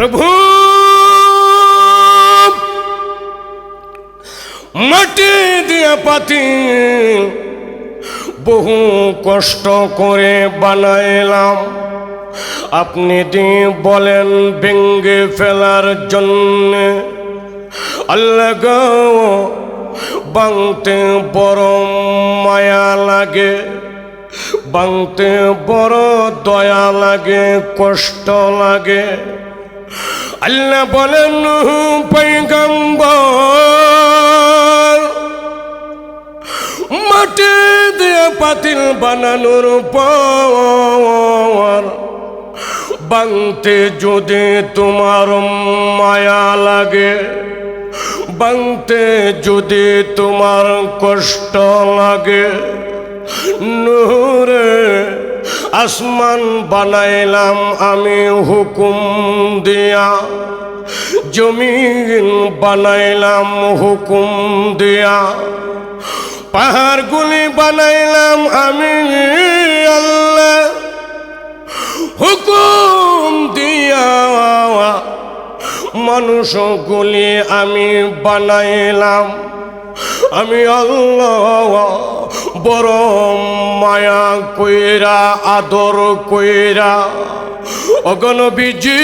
প্রভু মাটি দিয়া পাতি বহু কষ্ট করে বানাইলাম, আপনি বলেন ভেঙ্গে ফেলার জন্য। আল্লাহ গো, ভাঙতে বড় মায়া লাগে, ভাঙতে বড় দয়া লাগে, কষ্ট লাগে। আল্লাহ বলেন পয়গম্বর, মাটি দিয়ে পাতিল বানানোর পর ভাঙতে যদি তোমার মায়া লাগে, ভাঙতে যদি তোমার কষ্ট লাগে, নূরে আসমান বানাইলাম আমি হুকুম দিয়া, জমিন বানাইলাম হুকুম দিয়া, পাহাড়গুলি বানাইলাম আমি আল্লাহ হুকুম দিয়া, মানুষগুলি আমি বানাইলাম আমি আল্লাহ বড় মায়া কইরা আদর কইরা। অগণবীজি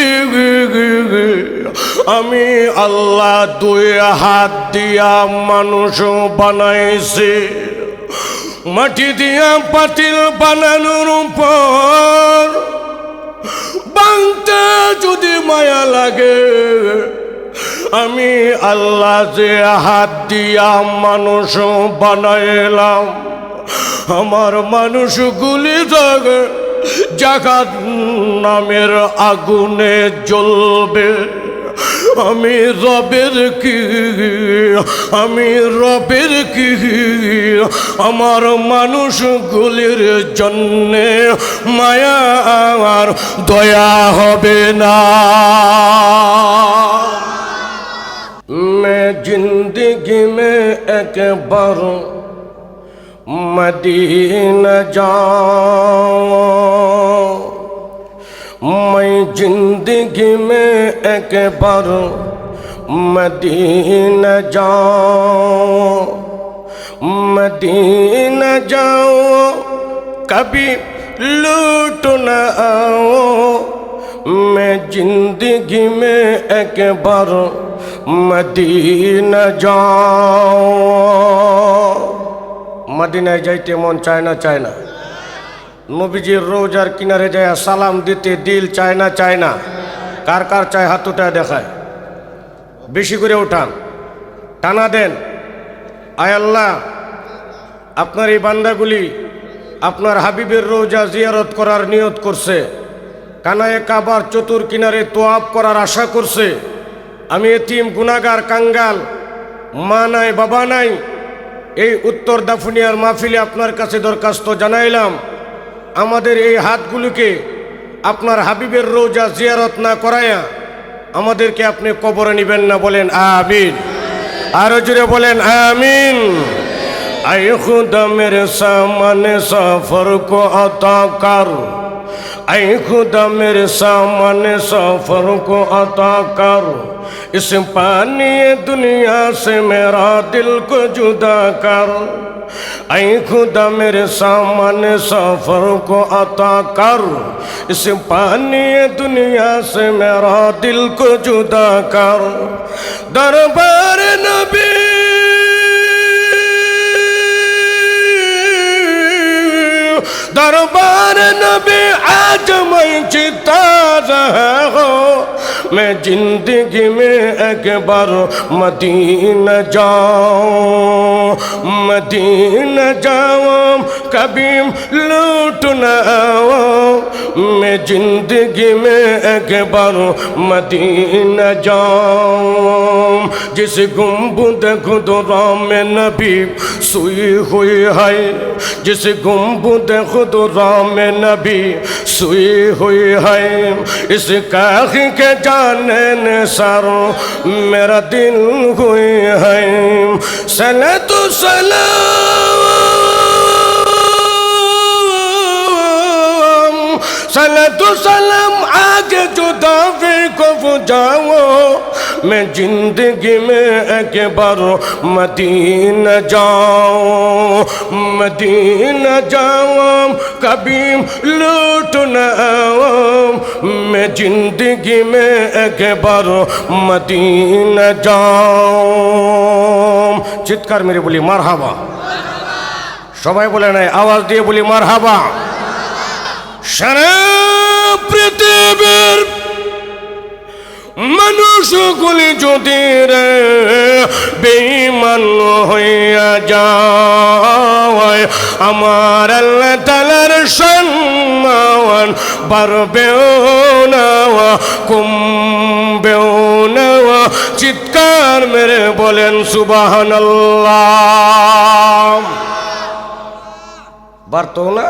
আমি আল্লাহ দুই হাত দিয়া মানুষ বানাইছি, মাটি দিয়া পাতিল বানানোর পর ভাঙতে যদি মায়া লাগে, আমি আল্লাহ যে হাত দিয়া মানুষ বানাইলাম, আমার মানুষগুলি জাহান নামের আগুনে জ্বলবে। আমি রবের কি, আমি রবের কি, আমার মানুষগুলির জন্যে মায়া আর দয়া হবে না। मैं जिंदगी में एक बार मदीना जाऊं, मैं जिंदगी में एक बार मदीना जाऊं, मदीना जाऊं कभी लौट न आऊं, मैं जिंदगी में एक बार মদিনা যাও। মদিনায় যাইতে মন চায় না, চায় না? নবীজির রোজার কিনারে যায় সালাম দিতে দিল চায় না, চায় না? কার কার চায় হাত উঠায় দেখায়, বেশি করে উঠান, টানা দেন। আয় আল্লাহ, আপনার এই বান্দাগুলি আপনার হাবিবের রোজা জিয়ারত করার নিয়ত করছে, কানায়ে কাবার চতুর কিনারে তোয়াব করার আশা করছে। আমি এতিম গুনাহগার কাঙ্গাল, মা নাই বাবা নাই, এই উত্তর দাফুনিয়ার মাহফিলে আপনার কাছে দরখাস্ত জানাইলাম, আমাদের এই হাতগুলোকে আপনার হাবিবের রোজা জিয়ারত না করায়া আমাদেরকে আপনি কবরে নেবেন না, বলেন আমিন। আরো জোরে বলেন আমিন। আয়ে খুদা মেরে সামনে সফর কো আতা কর, আয়ে খুদা মেরে সামনে সফর কো আতা কর, इस पानी दुनिया से मेरा दिल को जुदा कर, ऐ खुदा मेरे सामने सफर को अता कर, इस पानी दुनिया से मेरा दिल को जुदा कर। दरबार नबी दरबार नबी आज मैं जीता रहा हूँ, मैं जिंदगी में एक बार मदीना जाऊं, मदीना जाऊं कभी लौट न आऊं, मैं जिंदगी में एक बार मदीना जाऊं। जिस गुंबद खुदरा में नबी सोई हुई है, जिस गुंबद खुदरा में नबी सोई हुई है, इस काख के जाने ने सारो मेरा दिल हुई है। सले तो सलाम, सले तो सलाम आगे जो दावे को जाओ मैं जिंदगी में एक बार मदीना जाऊं मदीना जाऊं कभी लौट न आऊं मैं जिंदगी में एक बार मदीना जाऊं চিৎকার মেরে বলি মারহাবা সবাই বলে নাই আওয়াজ দিয়ে বলি মারহাবা সারা পৃথিবীর মানুষগুলি যদি রে বেঈমান হইয়া যায় আমার আল্লাহ তাআলার সম্মান বাড়বেও না কমবেও না চিৎকার মেরে বলেন সুবহানাল্লাহ বাড়তো না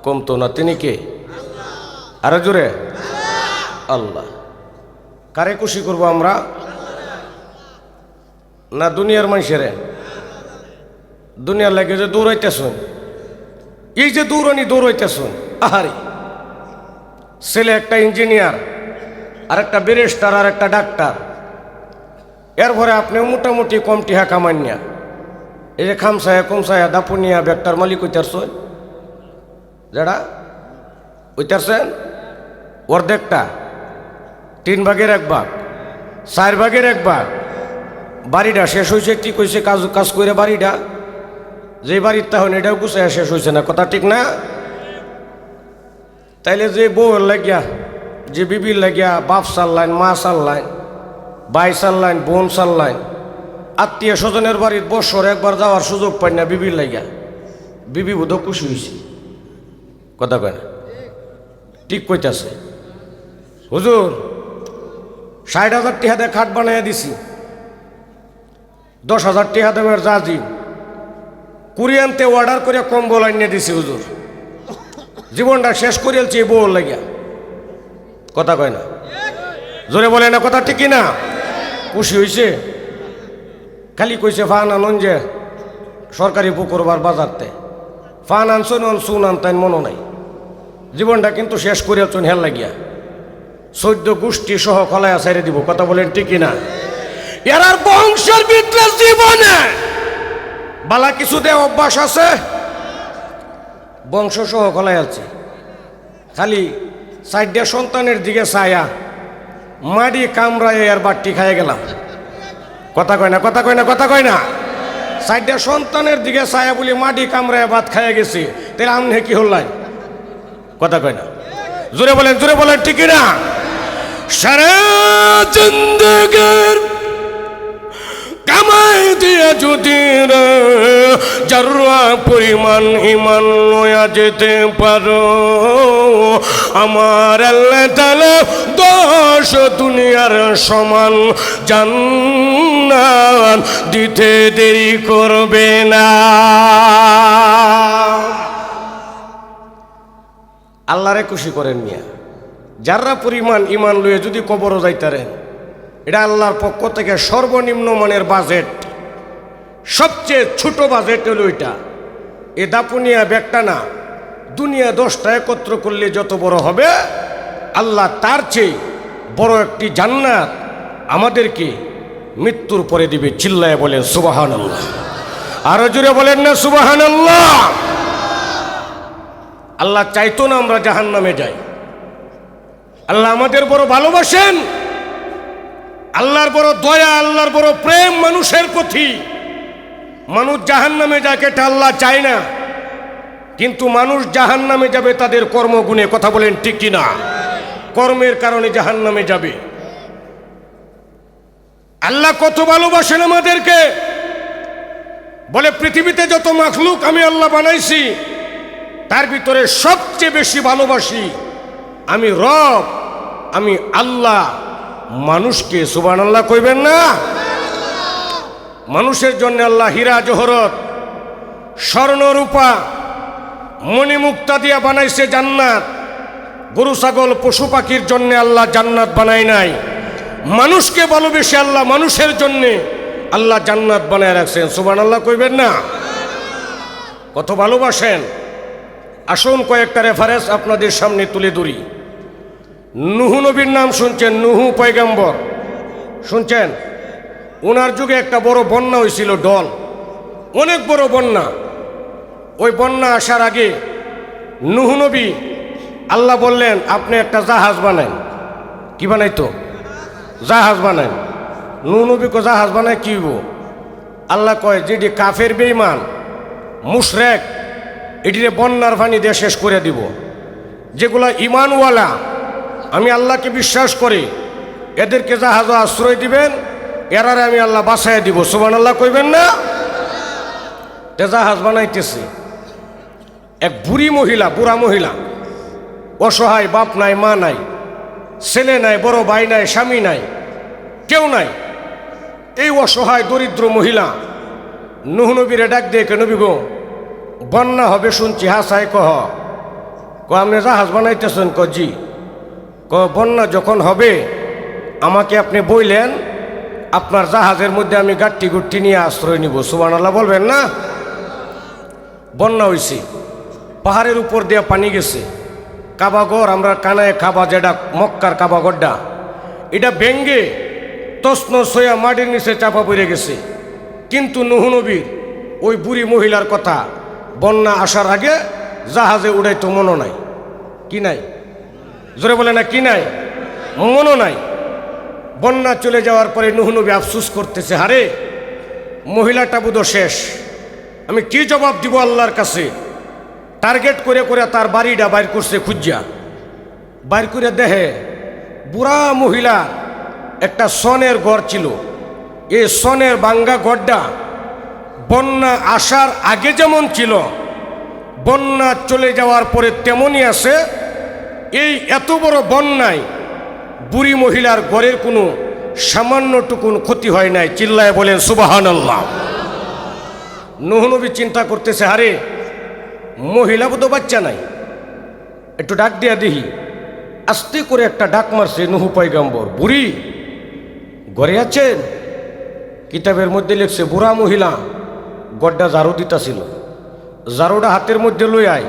কমতো না তিনি কে আরো জোরে আল্লাহ কারে খুশি করবো আমরা না দুনিয়ার মানুষেরে দুনিয়ার লাগে যে দৌড়াইতেছুন এই যে দৌড়াইতেছুন আহারে ছেলে একটা ইঞ্জিনিয়ার আর একটা ব্যারিস্টার আর একটা ডাক্তার এরপরে আপনি মোটামুটি কম টিহা কামান্যা এই যে কমসায়া দাপুনিয়া ব্যাগটার মালিক হইতারছেন যারা হইতারছেন অর্ধেকটা 3 ভাগের 1 ভাগ 4 ভাগের 1 ভাগ বাড়িটা শেষ হয়েছে ঠিক হয়েছে কাজ করে বাড়িটা যে বাড়ির তাহলে এটাও গুছাইয়া শেষ হয়েছে না কথা ঠিক না তাইলে যে বউয়ের লাগিয়া যে বিবির লাগিয়া বাপ চাল্লাইন মা চাল্লাইন ভাই চাল্লাইন বোন চাল্লাইন আত্মীয় স্বজনের বাড়ির বছর একবার যাওয়ার সুযোগ পাই না বিবির লাগিয়া বিবি বোধ খুশি হয়েছে কথা কয় না ঠিক কইতাছে হুজুর 60,000 টাকা দিয়ে খাট বানাইয়া দিছি 10,000 টাকা দামের জাজি কুরিয়ানতে অর্ডার করে কম্বল আনিয়ে দিছি হুজুর জীবনটা শেষ করিয়ালছি এই বউর লাগিয়া কথা কয় না জোরে বলে না কথা ঠিকই না খুশি হয়েছে খালি কইছে ফান আনন যে সরকারি পুকুরবার বাজারতে ফান আনছন সুন আনতেন মনে নাই জীবনটা কিন্তু শেষ করিয়ালছেন হেল লাগিয়া 14 গোষ্ঠী সহ খলায়া ছেড়ে দিব কথা বলেন ঠিকই না এরার বংশের ভিতরে জীবনে বালা কিছু দে অভ্যাস আছে বংশ সহ খলায় আছে খালি সাইডে সন্তানের দিকে ছায়া মাড়ি কামড়ায় আর বাট্টি খাইয়ে গেলাম কথা কয় না কথা কয় না কথা কয় না সাইডে সন্তানের দিকে ছায়া বলি মাটি কামড়ায় ভাত খাইয়ে গেছি তাহলে আমনে কি হল্লাই কথা কয় না জোরে বলেন ঠিকই না সারা জিন্দেগির কামাই দিয়া যদি যারা পরিমাণ ইমান লয়া যেতে পারো আমার আল্লাহ তাআলা 10 দুনিয়ার সমান জান্নাত দিতে দেরি করবে না আল্লাহরে খুশি করেন মিয়া যারা পরিমাণ ইমান লয়ে যদি কবরও যাইতারেন এটা আল্লাহর পক্ষ থেকে সর্বনিম্ন মানের বাজেট সবচেয়ে ছোট বাজেট হলো এটা এ দাপুনিয়া ব্যাগটা না দুনিয়া 10টা একত্র করলে যত বড় হবে আল্লাহ তার চেয়ে বড় একটি জান্নাত আমাদেরকে মৃত্যুর পরে দিবে চিল্লায় বলেন সুবহানাল্লাহ আরো জোরে বলেন না সুবহানাল্লাহ আল্লাহ চাইতো না আমরা জাহান্নামে যাই আল্লাহ আমাদের বড় ভালোবাসেন আল্লাহর বড় দয়া আল্লাহর বড় প্রেম মানুষের প্রতি মানুষ জাহান্নামে যাক এটা আল্লাহ চায় না কিন্তু মানুষ জাহান্নামে যাবে তাদের কর্মগুণে কথা বলেন ঠিক কি না কর্মের কারণে জাহান্নামে যাবে আল্লাহ কত ভালোবাসেন আমাদেরকে বলে পৃথিবীতে যত মাখলুক আমি আল্লাহ বানাইছি তার ভিতরে সবচেয়ে বেশি ভালোবাসি আমি রব আমি আল্লাহ মানুষকে সুবহানাল্লাহ কইবেন না মানুষের জন্য আল্লাহ হীরা জহরত স্বর্ণ রূপা মণিমুক্তা দিয়া বানাইছে জান্নাত গরু ছাগল পশু পাখির জন্য আল্লাহ জান্নাত বানায় নাই মানুষকে ভালোবেসে আল্লাহ মানুষের জন্য আল্লাহ জান্নাত বানায় রাখছেন সুবহানাল্লাহ কইবেন না কত ভালোবাসেন আসুন কয়েকটা রেফারেন্স আপনাদের সামনে তুলে ধরি নুহু নবীর নাম শুনছেন, নুহু পয়গম্বর শুনছেন? ওনার যুগে একটা বড় বন্যা হয়েছিল, ডল, অনেক বড় বন্যা। ওই বন্যা আসার আগে নুহু নবী, আল্লাহ বললেন আপনি একটা জাহাজ বানান। কি বানাইতো? জাহাজ বানান। নুহু নবীকে জাহাজ বানায় কি হইব? আল্লাহ কয় যেটি কাফের বেঈমান মুশরিক এটিরে বন্যার পানি দিয়ে শেষ করে দিব। যেগুলা ইমানওয়ালা, আমি আল্লাহকে বিশ্বাস করি, এদেরকে জাহাজ আশ্রয় দিবেন, এরারে আমি আল্লাহ বাঁচাইয়া দিব। সুবহানাল্লাহ কইবেন না? তে জাহাজ বানাইতেছে। এক বুড়ি মহিলা, বুড়া মহিলা, অসহায়, বাপ নাই, মা নাই, ছেলে নাই, বড় ভাই নাই, স্বামী নাই, কেউ নাই। এই অসহায় দরিদ্র মহিলা নুহু নবীরে ডাক দিয়ে, কে নবী গো, বন্যা হবে শুনছি, হাসায় কহ। আপনি জাহাজ বানাইতেছেন? জি। বন্যা যখন হবে আমাকে আপনি বইলেন, আপনার জাহাজের মধ্যে আমি গাট্টি গুট্টি নিয়ে আশ্রয় নিব। সুবহানাল্লাহ বলবেন না? বন্যা হয়েছে, পাহাড়ের উপর দিয়ে পানি গেছে, কাবাগর, আমরা কানায় খাবা, যেটা মক্কার কাবাগরটা, এটা ভেঙ্গে তছনছ হইয়া মাটির নিচে চাপা পড়ে গেছে। কিন্তু নুহু নবীর ওই বুড়ি মহিলার কথা বন্যা আসার আগে জাহাজে উড়াইতো মনো নাই। কি নাই? জোরে বলে না, কি নাই? মনো নাই। বন্যা চলে যাওয়ার পরে নুহু নবী আফসুস করতেছে, হারে মহিলাটা বুধ শেষ, আমি কি জবাব দিব আল্লাহর কাছে? টার্গেট করে করে তার বাড়িটা বাইর করছে, খুঁজিয়া বাইর করে দেখে বুড়া মহিলা একটা সনের ঘর ছিল। এই সনের ভাঙ্গা ঘরটা বন্যা আসার আগে যেমন ছিল, বন্যা চলে যাওয়ার পরে তেমনই আছে। এই এত বড় বন্যায় বুড়ি মহিলার ঘরের কোনো সামান্যটুকুন ক্ষতি হয় নাই। চিল্লায় বলেন সুবহানাল্লাহ। নুহু নবী চিন্তা করতেছে, আরে মহিলা বোধ বাচ্চা নাই, একটু ডাক দিয়া দেখি। আস্তে করে একটা ডাক মারছে নুহু পয়গম্বর, বুড়ি ঘরে আছেন? কিতাবের মধ্যে লিখছে বুড়া মহিলা গড্ডা ঝাড়ু দিতাছিল, ঝাড়ুটা হাতের মধ্যে লই আয়।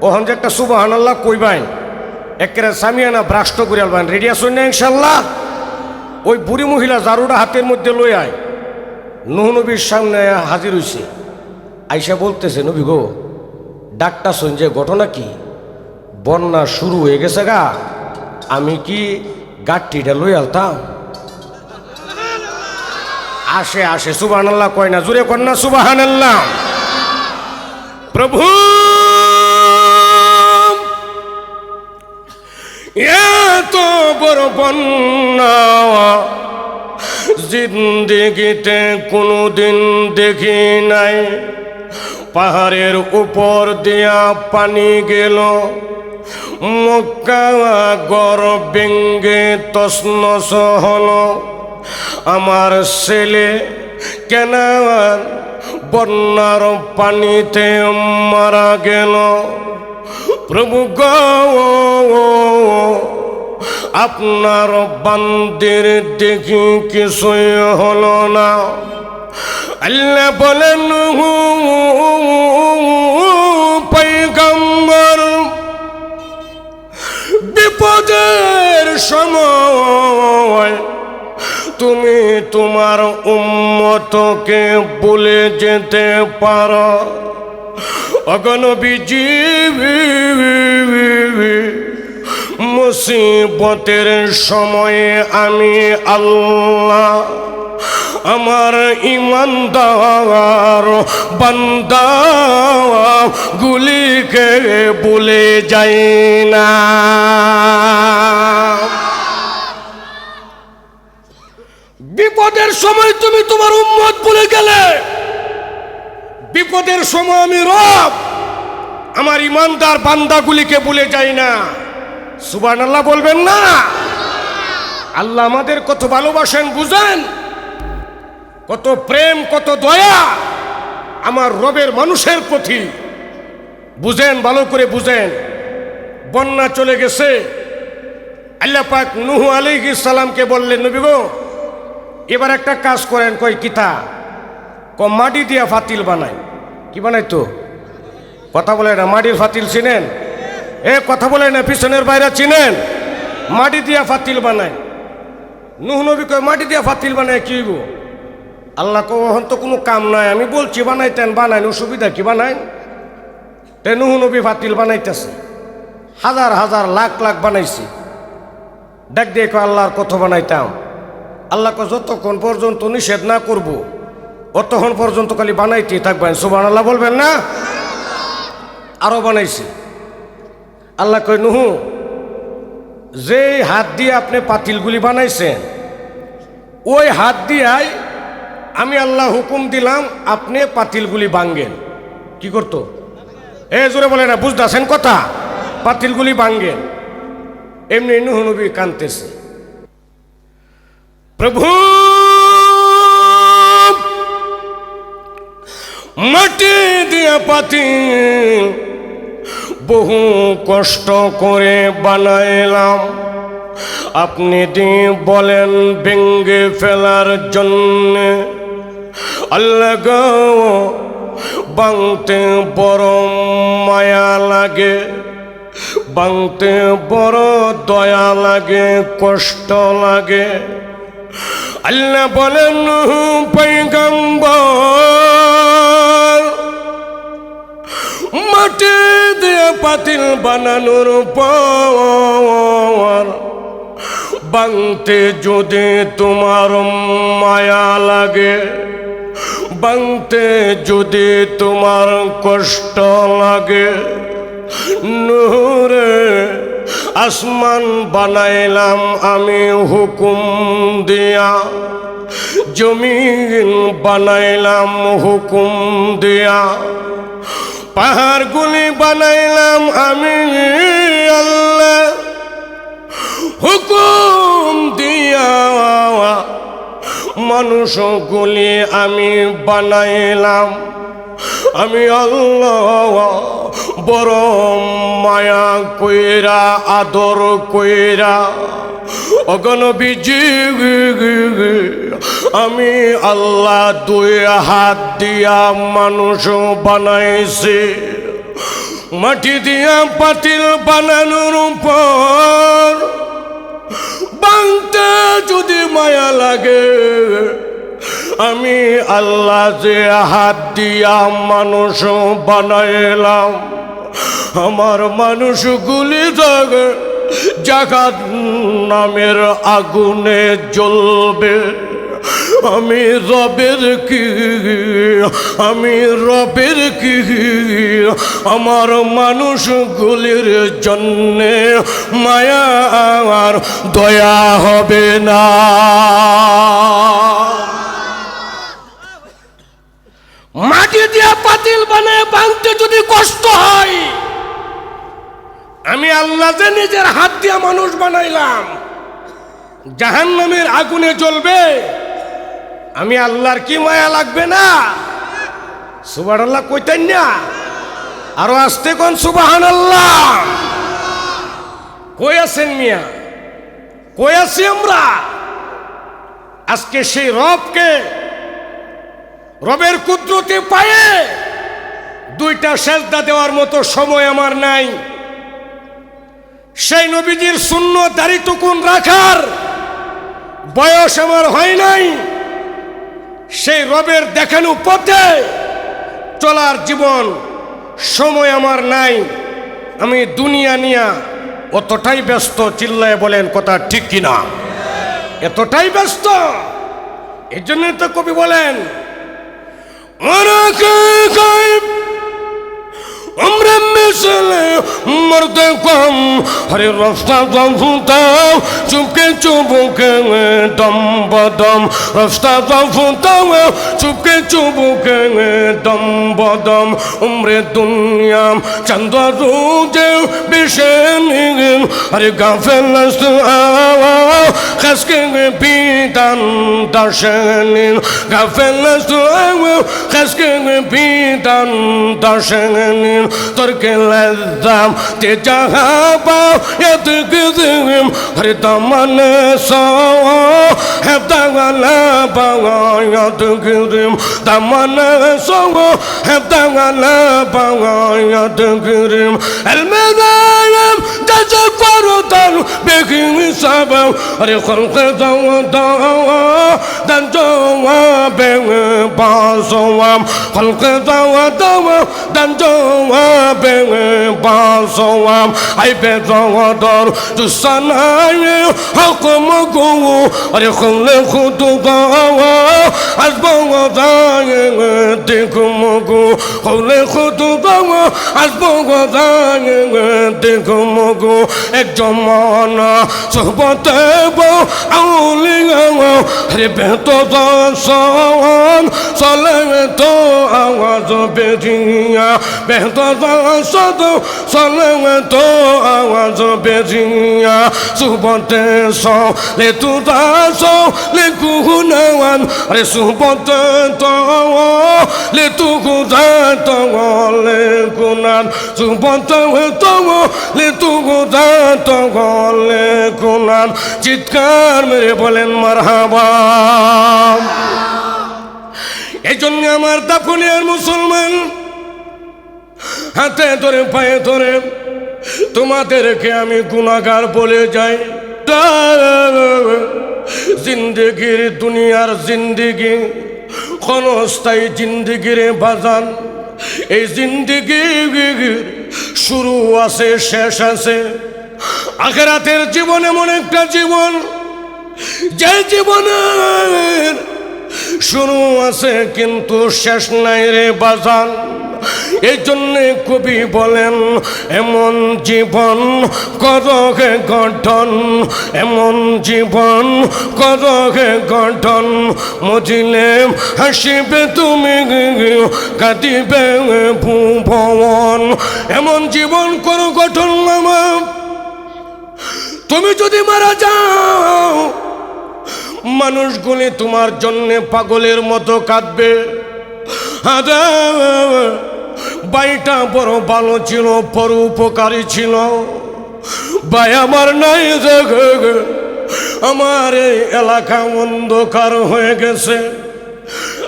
ওখান যে একটা সুবহানাল্লাহ কইবাইন, একেবারে সামিয়ানা ব্রাষ্ট করে আলবাইন, রেডি আসুন না ইনশাল্লাহ। ওই বুড়ি মহিলা ঝাড়ুটা হাতের মধ্যে লই আয়, নুহু নবীর সামনে হাজির হইছে। আইসা বলতেছে, নবী গো, ডাকটা শুন, যে ঘটনা কি? বন্যা শুরু হয়ে গেছে গা, আমি কি গাঠটিটা লই আলতাম? আসে আসে সুবহানাল্লাহ কয় না, জুড়ে কর না সুবহানাল্লাহ। প্রভু এত বড় বন্যা জিন্দেগিতে কোনোদিন দেখি নাই। পাহাড়ের উপর দিয়া পানি গেল, মক্কা গড় ভেঙ্গে তছনছ হলো। আমার ছেলে কেন বন্যার পানিতে মারা গেল? প্রভু গো, আপনার বান্দির দেখি কিছুই হলো না। আল্লাহ বলেন, পয়গম্বর, বিপদের সময় তুমি তোমার উম্মতকে বলে যেতে পারো, অগণবিজি মুসিবতের সময়ে আমি আল্লাহ আমার ইমানদার বান্দা গুলিকে বলে যাই না। বিপদের সময় তুমি তোমার উম্মত বলে গেলে, বিপদের সময় আমি রব আমার ইমানদার বান্দাগুলিকে বলে যাই না। সুবহানাল্লাহ বলবেন না? আল্লাহ আমাদের কত ভালোবাসেন বুঝেন, কত প্রেম, কত দয়া আমার রবের মানুষের প্রতি, বুঝেন, ভালো করে বুঝেন। বন্যা চলে গেছে, আল্লাহ পাক নূহ আলাইহিস সালামকে বললেন, নবী গো, এবার একটা কাজ করেন। কই কিতা? মাটি দিয়া ফাতিল বানাই। কি বানাইতো? কথা বলে না, মাটির ফাতিল চিনেন? কথা বলে না, পিছনের বাইরে চিনেন? মাটি দিয়া ফাতিল বানায়। নূহ নবী কয় মাটি দিয়া ফাতিল বানায় কি হইব? আল্লাহ কয় ওহন তো কোনো কাম নাই, আমি বলছি বানাইতেন বানাইন, অসুবিধা কি বানাইন? তে নূহ নবী ফাতিল বানাইতেছে, হাজার হাজার লাখ লাখ বানাইছি। দেখ দিয়ে কয় আল্লাহর কত বানাইতাম। আল্লাহ কয় যতক্ষণ পর্যন্ত নিষেধ না করব অতক্ষণ পর্যন্ত খালি বানাইতেই থাকবেন। সুবহানাল্লাহ বলবেন না? আরো বানাইছি। আল্লাহ কয় নূহ, যে হাত দিয়ে আপনি পাতিলগুলি বানাইছেন ওই হাত দিয়াই আমি আল্লাহ হুকুম দিলাম আপনি পাতিলগুলি ভাঙ্গেন। কি করতো? এ জোরে বলে না, বুঝতেছেন কথা? পাতিলগুলি ভাঙ্গেন। এমনি নূহ নবী কাঁদতেছে, প্রভু মাটি দিয়া পাতিল বহু কষ্ট করে বানাইলাম, আপনি দিয়ে বলেন ভেঙ্গে ফেলার জন্য। আল্লাহ গো, ভাঙতে বড় মায়া লাগে, ভাঙতে বড় দয়া লাগে, কষ্ট লাগে। আল্লাহ বলেন পয়গম্বর, মাটি দিয়ে পাতিল বানানোর পর ভাঙতে যদি তোমার মায়া লাগে, ভাঙতে যদি তোমার কষ্ট লাগে, নূরে আসমান বানাইলাম আমি হুকুম দিয়া, জমিন বানাইলাম হুকুম দিয়া, পাহাড়গুলি বানাইলাম আমি আল্লাহ হুকুম দিয়া, মানুষগুলি আমি বানাইলাম আমি আল্লাহ বড় মায়া কইরা আদর কইরা। অগণবীজি আমি আল্লাহ দুই হাত দিয়া মানুষ বানাইছি। মাটি দিয়া পাতিল বানানোর পর ভাঙতে যদি মায়া লাগে, আমি আল্লাহ যে হাত দিয়া মানুষ বানাইলাম, আমার মানুষগুলি জাহান নামের আগুনে জ্বলবে। আমি রবের কি, আমি রবের কি, আমার মানুষগুলির জন্যে মায়া আর দয়া হবে না। মাটি দিয়া পাতিল বানায় ভাঙতে যদি কষ্ট হয়, আমি আল্লাহ যে নিজের হাত দিয়া মানুষ বানাইলাম, জাহান্নামের আগুনে জ্বলবে, আমি আল্লাহর কি মায়া লাগবে না? সুবহানাল্লাহ কইতেন না? আরো আসতে কোন সুবহানাল্লাহ। কই আছেন মিয়া? কই আছি আমরা? আজকে সেই রবকে, রবের কুদরতে পায়ে দুইটা সেজদা দেওয়ার মতো সময় আমার নাই। সেই নবীজির সুন্নত দাড়িটুকুন রাখার বয়স আমার হয় নাই। সেই রবের দেখানো পথে চলার জীবন সময় আমার নাই। আমি দুনিয়া নিয়া অতটাই ব্যস্ত, চিল্লায় বলেন কথা ঠিক কিনা? এতটাই ব্যস্ত, এই জন্যই তো কবি বলেন আমরা মিশলে মরতে কম, হরে রাস্তা ফুটাও চুপকে চুপকে দম বদম, রাস্তা ফুটাও চুপকে চুপকে দম বদম। উমরে দুনিয়া চন্দ রোজে বেশেন, হরে গাফেল খাসকে বিদান দর্শন, গাফেল খাসকে বিদান দর্শন। তোরকে লজ্জাম তে জাহাবা এত গদিম, হরে দমন সো হে দাগলা বাগায়াত গদিম, দমন সো হে দাগলা বাগায়াত গদিম। আল মেদায়াম যাচ্ছে করো তার বেগি সব আরে খলকে দাওয়া দাওয়া দান জওয়া বেগ বাসওয়াম খলকে দাওয়া দাওয়া দান জওয়া বেগ বাসওয়াম আই বে দাওয়া দর তুসানাই হুকুম গো আরে খলে খুদু গাওয়া আসবো দায় দেখুম গো খলে খুদু গাওয়া আসবো দায় দেখুম গো এক জমানা সোহবতে বো আউলিয়া রে বেতো দাসন চলে তো আওয়াজ বেজিয়া বেতো দাসন চলে তো আওয়াজ বেজিয়া সুবতে সলে তু দাস লে কুহুনাওয়ান রে সুবতে তো লে তু গুদা তো লে কুনান সুবতে তো লে তু গুদা তো লে কুনান চিৎকার মেরে বলেন মারহাবা। এই জন্য আমার দাপুনিয়ার মুসলমান হাতে ধরে পায়ে ধরে তোমাদেরকে আমি গুনাহগার বলে যাই। জিন্দেগির দুনিয়ার জিন্দেগি ক্ষণস্থায়ী জিন্দেগির বাজান। এই জিন্দেগির শুরু আছে শেষ আছে। আখিরাতের জীবন এমন একটা জীবন যে জীবনের শুরু আছে কিন্তু শেষ নাই রে বাজান। এই জন্যে কবি বলেন এমন জীবন করগে গঠন, এমন জীবন করগে গঠন, মজিলে হাসিবে তুমি কাঁদিবে ভুবন। এমন জীবন করো গঠন মামা, তুমি যদি মারা যাও মানুষগুলি তোমার জন্য পাগলের মতো কাঁদবে। বাইটা বড় ভালো ছিল, বড় উপকারী ছিল, ভাই আমার নাই আমার এই এলাকা অন্ধকার হয়ে গেছে।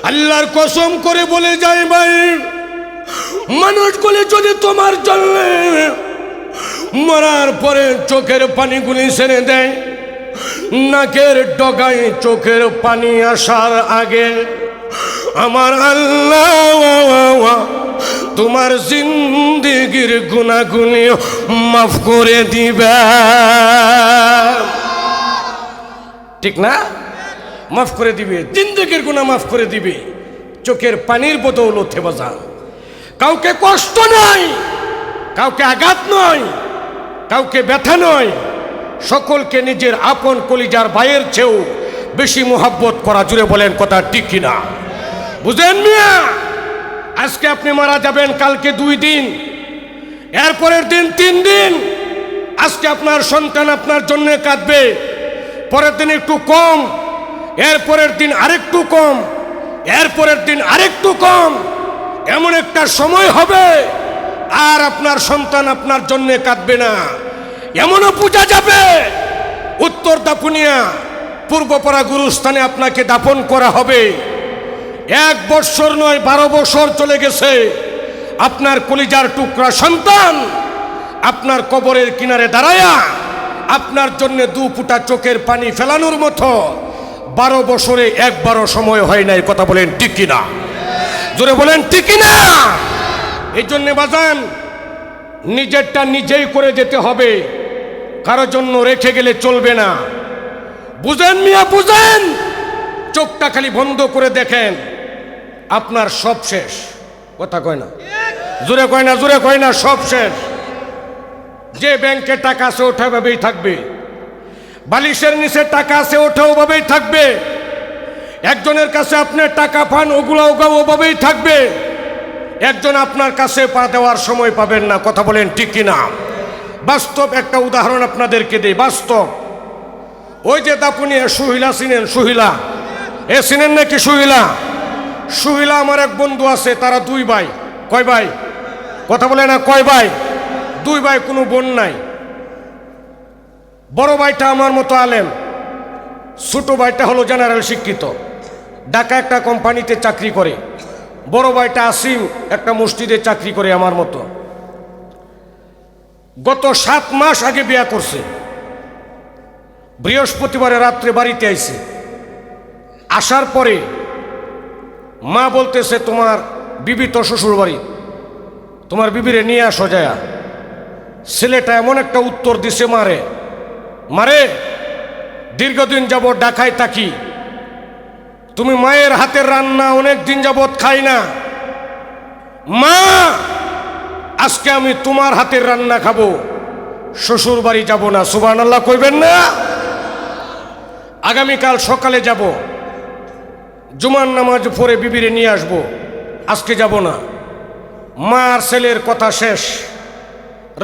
আল্লাহর কসম করে বলে যাই ভাই, মানুষগুলি যদি তোমার জন্য মরার পরে চোখের পানিগুলি ছেড়ে দেয়, নাকের ডগায় চোখের পানি আসার আগে আমার আল্লাহ তোমার জিন্দেগির গুনাহগুলি মাফ করে দিবে। ঠিক না? মাফ করে দিবে, জিন্দেগির গুনাহ মাফ করে দিবে চোখের পানির বদৌলতে বাজান। কাউকে কষ্ট নয়, কাউকে আঘাত নয়, কাউকে ব্যথা নয়, সকলকে নিজের আপন কলিজার ভাইয়ের চেয়েও বেশি মোহাব্বত করা। জুড়ে বলেন কথা ঠিক কিনা? বুঝেন মিয়া? আজকে আপনি মারা যাবেন, কালকে 2 দিন, এরপরের দিন 3 দিন। আজকে আপনার সন্তান আপনার জন্য কাঁদবে, পরের দিন একটু কম, এরপরের দিন আরেকটু কম, এরপরের দিন আরেকটু কম। এমন একটা সময় হবে আর আপনার সন্তান আপনার জন্য কাঁদবে না। এমনও পূজা যাবে উত্তর দাপুনিয়া পূর্বপাড়া গুরুস্থানে আপনাকে দাফন করা হবে। 1 বৎসর নয় 12 বছর চলে গেছে, আপনার কলিজার টুকরা সন্তান আপনার কবরের কিনারে দাঁড়ায়া আপনার জন্য 2 ফোঁটা চোখের পানি ফেলানোর মতো 12 বছরে একবারও সময় হয় নাই। কথা বলেন ঠিক কিনা? জোরে বলেন ঠিক কিনা? এই জন্য বাজান নিজেরটা নিজেই করে যেতে হবে, কারোর জন্য রেখে গেলে চলবে না। বুঝেন মিয়া, বুঝেন? চোখটা খালি বন্ধ করে দেখেন, আপনার সব শেষ। কথা কয় না? জোরে কয় না? জোরে কয় না? সব শেষ। যে ব্যাংকে টাকা আছে ওঠা ভাবেই থাকবে, বালিশের নিচে টাকা আছে ওঠা ওভাবেই থাকবে, একজনের কাছে আপনি টাকা পান ওগুলো ওভাবেই থাকবে, একজন আপনার কাছে পা দেওয়ার সময় পাবেন না। কথা বলেন ঠিক কিনা? বাস্তব একটা উদাহরণ আপনাদেরকে দিই, বাস্তব। ওই যে দাপুনিয়া সুহিলা চিনেন? সুহিলা চিনেন নাকি? সুহিলা, সুহিলা আমার এক বন্ধু আছে, তারা 2 ভাই। কয় ভাই? কথা বলে না, কয় ভাই? 2 ভাই, কোনো বোন নাই। বড় ভাইটা আমার মতো আলেম, ছোট ভাইটা হলো জেনারেল শিক্ষিত, ঢাকা একটা কোম্পানিতে চাকরি করে। বড় ভাইটা আসিম একটা মসজিদে চাকরি করে আমার মতো। গত 7 মাস আগে বিয়া করছে। বৃহস্পতিবারে রাত্রে বাড়িতে আইছে। আসার পরে মা বলতেছে, তোমার বিবি তো শ্বশুর বাড়ি, তোমার বিবিরে নিয়ে আসো যায়া। ছেলেটা এমন একটা উত্তর দিছে মারে, মারে দীর্ঘদিন যাবৎ ঢাকায় থাকি, তুমি মায়ের হাতের রান্না অনেক দিন যাবৎ খাই না, মা আজকে আমি তোমার হাতের রান্না খাবো, শ্বশুর বাড়ি যাবো না। সুবহানাল্লাহ কইবেন না? আগামীকাল সকালে যাব, জুমার নামাজ পড়ে বিবিরে নিয়ে আসবো, আজকে যাব না। মা আর ছেলের কথা শেষ।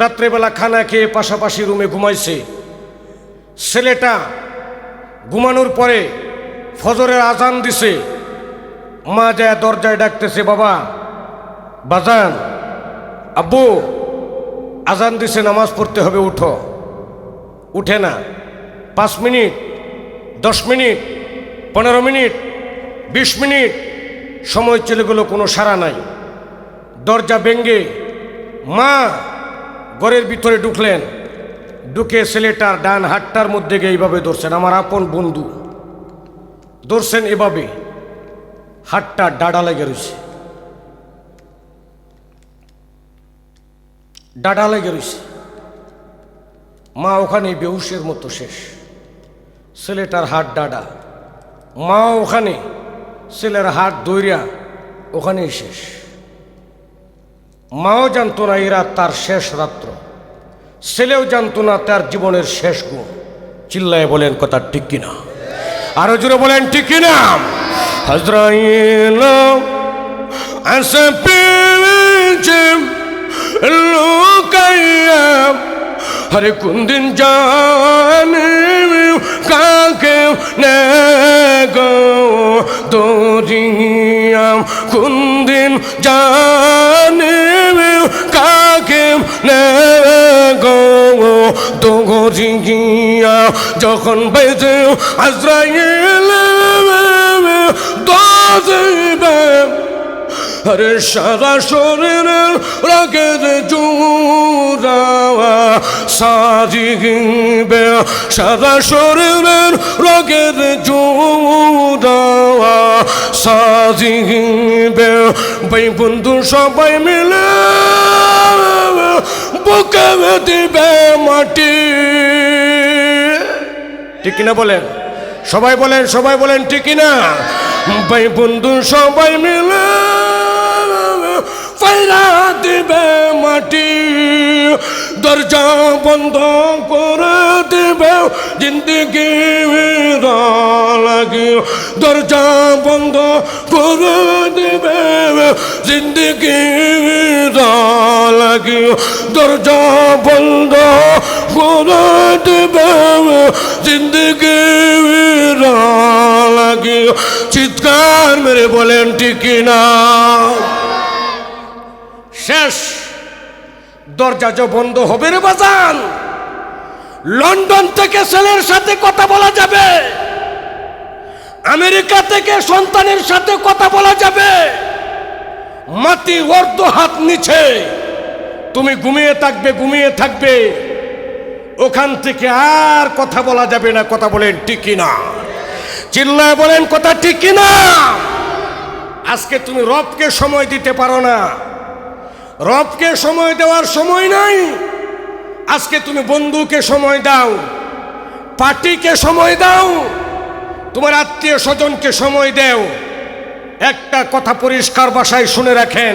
রাত্রেবেলা খানা খেয়ে পাশাপাশি রুমে ঘুমাইছে। ছেলেটা ঘুমানোর পরে ফজরের আজান দিছে। মা যায় দরজায় ডাকতেছে, বাবা, বাজান, আব্বু আজান দিছে, নামাজ পড়তে হবে, উঠো। উঠে না। 5 মিনিট, 10 মিনিট, 15 মিনিট, 20 মিনিট সময় চলে গেল, কোনো সাড়া নাই। দরজা ভেঙ্গে মা ঘরের ভিতরে ঢুকলেন। ঢুকে ছেলেটার ডান হাতটার মধ্যে গিয়ে এইভাবে ধরছেন, আমার আপন বন্ধু ধরছেন এভাবে, হাতটা ডাডা লেগে রয়েছে, ডাডা লেগে রয়েছে। মা ওখানে বেহুশের মতো শেষ। ছেলেটার হাত ডাডা, মা ওখানে, ছেলের হাত দইরা ওখানেই শেষ। মাও জানতো না এই রাত তার শেষ রাত্র, ছেলেও জানতো না তার জীবনের শেষ গুণ। চিল্লায় বলেন কথা ঠিক কিনা? আরো জোরে বলেন ঠিক কিনা? আজরাইল আসে পেয়েছে লুকাইয়া, আরে কোন দিন জানে কাকে নে গো দরিয়া, কোন দিন জানে কাকে নে গো দরিয়া। যখন বেজে আজরাইল দোজবে, আরে সারা শরীরের রাগের জোড়া সাজিবে, সারা শরীরের রাগের জোড়া সাজিবে। ভাই বন্ধু সবাই মিলে বুকে দিবে মাটি। ঠিক কিনা বলেন? সবাই বলেন, সবাই বলেন ঠিক কিনা? ভাই বন্ধু সবাই মিলে ফাইরা দিবে মাটি। দরজা বন্ধ করে দিবে জিন্দগি লাগি, দরজা বন্ধ করে দিবে জিন্দগি লাগি, দরজা বন্ধ করে দিবে জিন্দগি লাগি। চিৎকার মেরে বলেন ঠিক না? শেষ। দরজা যে বন্ধ হবে রে বাজান, লন্ডন থেকে ছেলের সাথে কথা বলা যাবে, আমেরিকা থেকে সন্তানের সাথে কথা বলা যাবে, মাটি অর্ধ হাত নিচে তুমি ঘুমিয়ে থাকবে, ঘুমিয়ে থাকবে, ওখান থেকে আর কথা বলা যাবে না। কথা বলেন ঠিক কিনা? চিল্লায় বলেন কথা ঠিক কিনা? আজকে তুমি রবকে সময় দিতে পারো না, রবকে সময় দেওয়ার সময় নাই। আজকে তুমি বন্ধুকে সময় দাও, পার্টিকে সময় দাও, তোমার আত্মীয় স্বজনকে সময় দাও। একটা কথা পরিষ্কার ভাষায় শুনে রাখেন,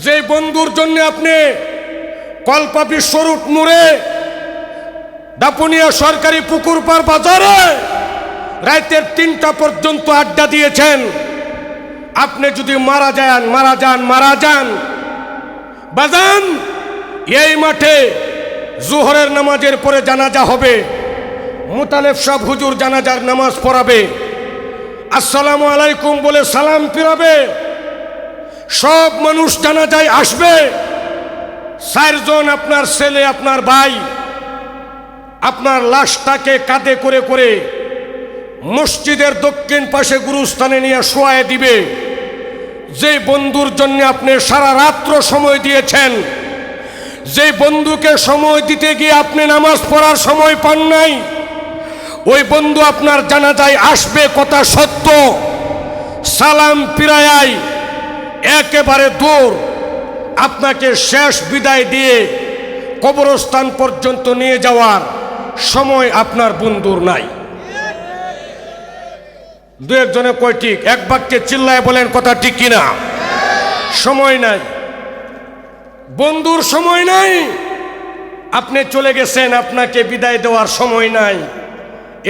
যে বন্ধুর জন্য আপনি কল্পা বিশ্বরূপ মোড়ে দাপুনিয়া সরকারি পুকুর পার বাজারে রাতের 3টা পর্যন্ত আড্ডা দিয়েছেন, আপনি যদি মারা যান, মারা যান, মারা যান, বাজান এই মাঠে জোহরের নামাজের পরে জানাজা হবে, মুতালেব সাহেব হুজুর জানাজার নামাজ পড়াবে, আসসালামু আলাইকুম বলে সালাম ফিরাবে, সব মানুষ জানাজায় আসবে। 4 জন আপনার ছেলে, আপনার ভাই আপনার লাশটাকে কাঁধে করে করে মসজিদের দক্ষিণ পাশে গুরুস্থানে নিয়ে শোয়ায় দিবে। যে বন্ধুর জন্য আপনি সারা রাত্র সময় দিয়েছেন, যে বন্ধুকে সময় দিতে গিয়ে আপনি নামাজ পড়ার সময় পান নাই, ওই বন্ধু আপনার জানাজায় আসবে কথা সত্য, সালাম ফিরায় একেবারে দূর আপনাকে শেষ বিদায় দিয়ে কবরস্থান পর্যন্ত নিয়ে যাওয়ার সময় আপনার বন্ধুর নাই। দু একজনে কয় ঠিক, এক বাক্যে চিল্লায় বলেন কথা ঠিক কিনা? সময় নাই, বন্ধুর সময় নাই, আপনি চলে গেছেন, আপনাকে বিদায় দেওয়ার সময় নাই।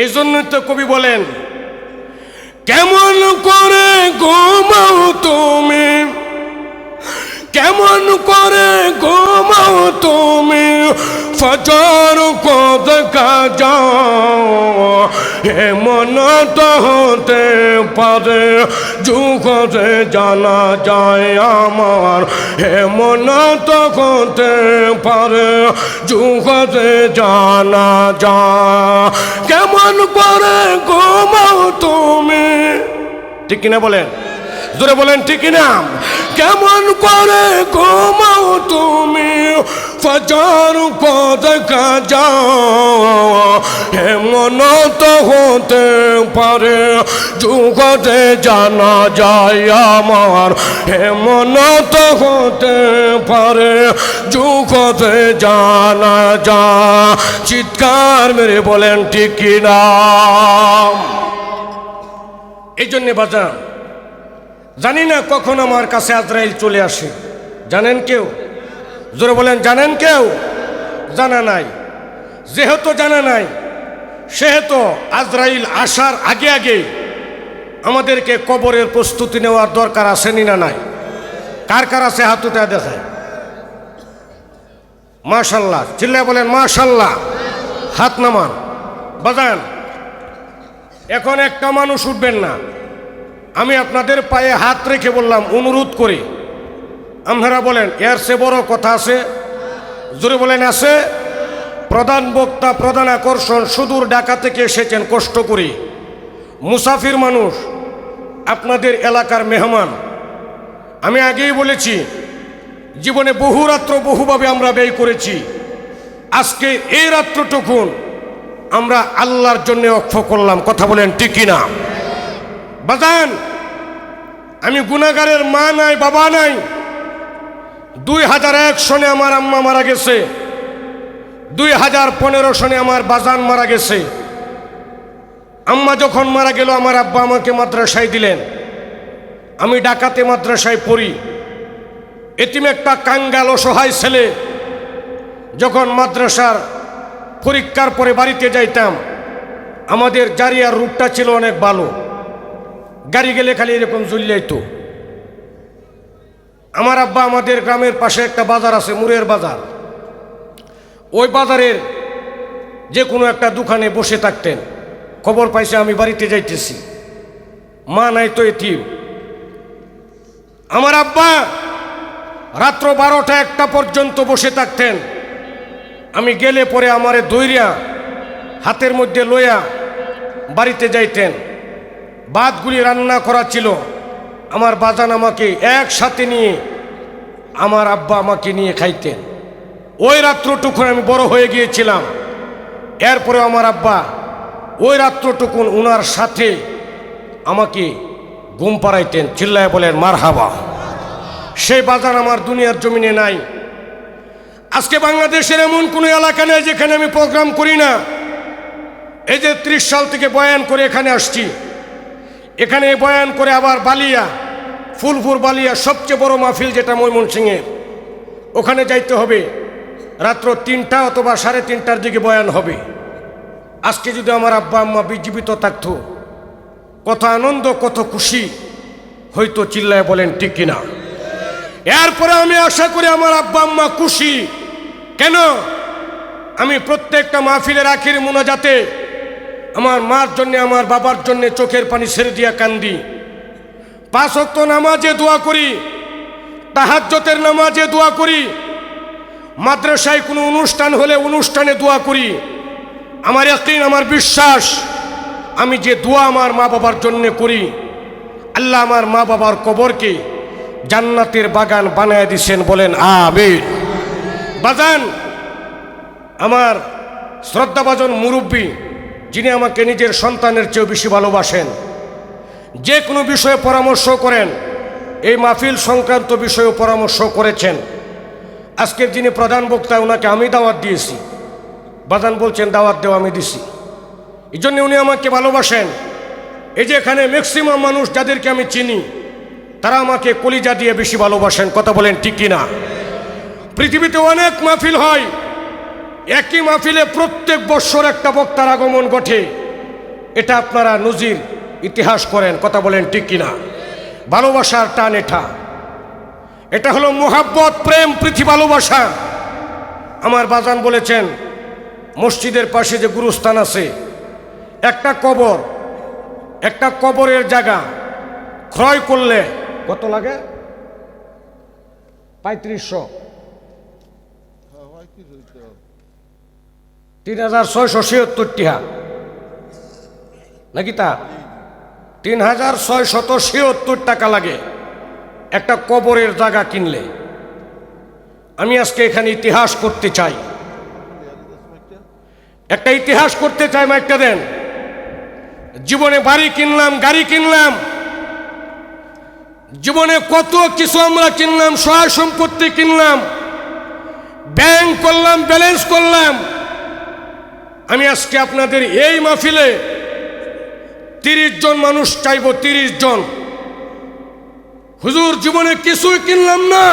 এই জন্যই তো কবি বলেন, কেমন করে ঘুমাও তুমি, কেমন করে ঘুমাও তুমি, ফজর কো দেখা যাও, এমন তো হতে পারে যুগতে জানা যায় আমার, এমন তো হতে পারে যুগতে জানা যায়। কেমন করে ঘুমাও তুমি, ঠিক কিনা বলেন, জোরে বলেন ঠিক কিনা? কেমন করে ঘুমাও তুমি, ফজর কো দেখা যাও, এমন তো হতে পারে যুগতে জানা যায় আমার, এমন তো হতে পারে যুগতে জানা যায়। চিৎকার মেরে বলেন ঠিক কিনা? এই জন্যে বাজান, জানি না কখন আমার কাছে আজরাইল চলে আসে, জানেন কেউ? জোরে বলেন, জানেন কেউ? জানা নাই। যেহেতু জানা নাই, সেহেতু আজরাইল আসার আগে আগে আমাদেরকে কবরের প্রস্তুতি নেওয়ার দরকার আছে না নাই? কার কার আছে হাত উঠে দেখায়? মাশাল্লাহ, চিল্লায় বলেন মাশাল্লাহ, হাত নামান। বাজান, এখন একটা মানুষ উঠবেন না, আমি আপনাদের পায়ে হাত রেখে বললাম, অনুরোধ করি, আপনারা বলেন এর সে বড় কথা আছে? জোরে বলেন আছে? প্রধান বক্তা, প্রধান আকর্ষণ, সুদূর ঢাকা থেকে এসেছেন কষ্ট করি, মুসাফির মানুষ, আপনাদের এলাকার মেহমান। আমি আগেই বলেছি, জীবনে বহু রাত্র বহুভাবে আমরা ব্যয় করেছি, আজকে এই রাত্রটুকুন আমরা আল্লাহর জন্য অক্ষ করলাম। কথা বলেন ঠিক কিনা? বাজান, আমি গুনাহগারের মা নাই, বাবা নাই। 2001 সনে আমার আম্মা মারা গেছে, 2015 সনে আমার বাজান মারা গেছে। আম্মা যখন মারা গেল, আমার আব্বা আমাকে মাদ্রাসায় দিলেন, আমি ঢাকাতে মাদ্রাসায় পড়ি। এতিম একটা কাঙ্গাল অসহায় ছেলে, যখন মাদ্রাসার পরীক্ষার পরে বাড়িতে যাইতাম, আমাদের জারিয়ার রুটটা ছিল অনেক ভালো, গাড়ি গেলে খালি এরকম ঝুললেইতো। আমার আব্বা আমাদের গ্রামের পাশে একটা বাজার আছে, মুরের বাজার, ওই বাজারের যে কোনো একটা দোকানে বসে থাকতেন। খবর পাইছে আমি বাড়িতে যাইতেছি, মা নাই তো এতিম। আমার আব্বা রাত্র 12টা-1টা পর্যন্ত বসে থাকতেন। আমি গেলে পরে আমারে দইরা হাতের মধ্যে লইয়া বাড়িতে যাইতেন। ভাতগুলি রান্না করা ছিল, আমার বাজান আমাকে একসাথে নিয়ে, আমার আব্বা আমাকে নিয়ে খাইতেন। ওই রাত্রটুকুন আমি বড় হয়ে গিয়েছিলাম। এরপরে আমার আব্বা ওই রাত্রটুকুন উনার সাথে আমাকে ঘুম পাড়াইতেন। চিল্লায় বলেন মারহাবা। সেই বাজান আমার দুনিয়ার জমিনে নাই। আজকে বাংলাদেশের এমন কোনো এলাকা নেই যেখানে আমি প্রোগ্রাম করি না। এই যে 30 সাল থেকে বয়ান করে এখানে আসছি, এখানে বয়ান করে আবার বালিয়া, ফুলপুর বালিয়া সবচেয়ে বড় মাহফিল যেটা ময়মনসিংহের, ওখানে যাইতে হবে। রাত্র 3টা অথবা 3:30টার দিকে বয়ান হবে। আজকে যদি আমার আব্বা আম্মা জীবিত থাকতো, কত আনন্দ, কত খুশি হয়তো। চিল্লায় বলেন ঠিক কিনা? এরপরে আমি আশা করি আমার আব্বা আম্মা খুশি। কেন? আমি প্রত্যেকটা মাহফিলের আখির মুনাজাতে আমার মার জন্য, আমার বাবার জন্য চোখের পানি ছেড়ে দিয়া কান্দি। 5 ওয়াক্ত নামাজে দোয়া করি, তাহাজ্জুদের নামাজে দোয়া করি, মাদ্রাসায় কোনো অনুষ্ঠান হলে অনুষ্ঠানে দোয়া করি। আমার ইয়াকিন, আমার বিশ্বাস, আমি যে দোয়া আমার মা বাবার জন্য করি, আল্লাহ আমার মা বাবার কবরকে জান্নাতের বাগান বানায় দিছেন। বলেন আমিন। বাজান, আমার শ্রদ্ধাভাজন মুরব্বী, যিনি আমাকে নিজের সন্তানের চেয়েও বেশি ভালোবাসেন, যে কোনো বিষয়ে পরামর্শ করেন, এই মাহফিল সংক্রান্ত বিষয়েও পরামর্শ করেছেন। আজকের যিনি প্রধান বক্তা, ওনাকে আমি দাওয়াত দিয়েছি। বাজান বলছেন দাওয়াত দেওয়া আমি দিছি, এই জন্য উনি আমাকে ভালোবাসেন। এই যে এখানে ম্যাক্সিমাম মানুষ যাদেরকে আমি চিনি, তারা আমাকে কলিজা দিয়ে বেশি ভালোবাসেন। কথা বলেন ঠিক কিনা? পৃথিবীতে অনেক মাহফিল হয়, একই মাহফিলে প্রত্যেক বৎসর একটা বক্তার আগমন ঘটে। এটা আপনারা নজির ইতিহাস করেন। কথা বলেন ঠিক কিনা? ভালোবাসার টান এটা হলো মোহাব্বত, প্রেম, প্রীতি, ভালোবাসা। আমার বাজান বলেছেন মসজিদের পাশে যে গুরুস্থান আছে, একটা কবরের জায়গা ক্রয় করলে কত লাগে? 3500, 3676 টাকা নাকি? তা 3676 টাকা লাগে একটা কবরের জায়গা কিনলে। আমি আজকে এখানে ইতিহাস করতে চাই, একটা ইতিহাস করতে চাই। মাইকটা দেন। জীবনে বাড়ি কিনলাম, গাড়ি কিনলাম, জীবনে কত কিছু আমরা কিনলাম, সহায় সম্পত্তি কিনলাম, ব্যাংক করলাম, ব্যালেন্স করলাম। আমি আজকে আপনাদের এই মাহফিলে 30 জন মানুষ চাইব, 30 জন। হুজুর জীবনে কিছুই কিনলাম না,